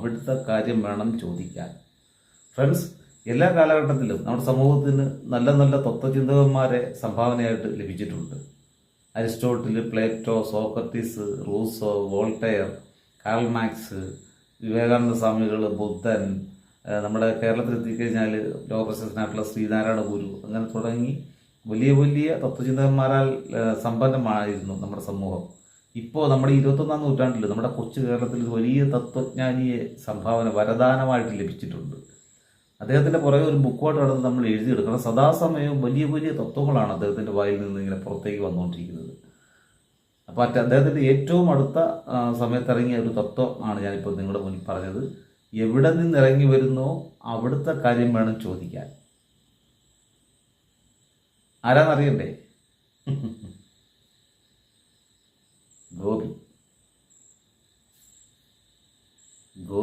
അവിടുത്തെ കാര്യം വേണം ചോദിക്കാൻ. ഫ്രണ്ട്സ്, എല്ലാ കാലഘട്ടത്തിലും നമ്മുടെ സമൂഹത്തിന് നല്ല നല്ല തത്വചിന്തകന്മാരെ സംഭാവനയായിട്ട് ലഭിച്ചിട്ടുണ്ട്. Aristotle, Plato, Socrates, Rousseau, Voltaire, Karl Marx, Vivekananda സ്വാമികൾ, ബുദ്ധൻ, നമ്മുടെ കേരളത്തിൽ എത്തിക്കഴിഞ്ഞാൽ ലോകപ്രശസ്തനായിട്ടുള്ള ശ്രീനാരായണ ഗുരു, അങ്ങനെ തുടങ്ങി വലിയ വലിയ തത്വചിന്തകന്മാരാൽ സമ്പന്നമായിരുന്നു നമ്മുടെ സമൂഹം. ഇപ്പോൾ നമ്മുടെ 21-ാം നൂറ്റാണ്ടിൽ നമ്മുടെ കൊച്ചു കേരളത്തിൽ ഒരു വലിയ തത്വജ്ഞാനിയെ സംഭാവന വരദാനമായിട്ട് ലഭിച്ചിട്ടുണ്ട്. അദ്ദേഹത്തിൻ്റെ പുറകെ ഒരു ബുക്കുമായിട്ട് നടന്ന് നമ്മൾ എഴുതിയെടുക്കണം. സദാസമയവും വലിയ വലിയ തത്വങ്ങളാണ് അദ്ദേഹത്തിൻ്റെ വായിൽ നിന്ന് ഇങ്ങനെ പുറത്തേക്ക് വന്നുകൊണ്ടിരിക്കുന്നത്. അപ്പോൾ അദ്ദേഹത്തിൻ്റെ ഏറ്റവും അടുത്ത സമയത്തിറങ്ങിയ ഒരു തത്വം ആണ് ഞാനിപ്പോൾ നിങ്ങളുടെ മുന്നിൽ പറഞ്ഞത്. എവിടെ നിന്ന് ഇറങ്ങി വരുന്നോ അവിടുത്തെ കാര്യം വേണം ചോദിക്കാൻ. ആരാന്നറിയണ്ടേ? ഗോപി.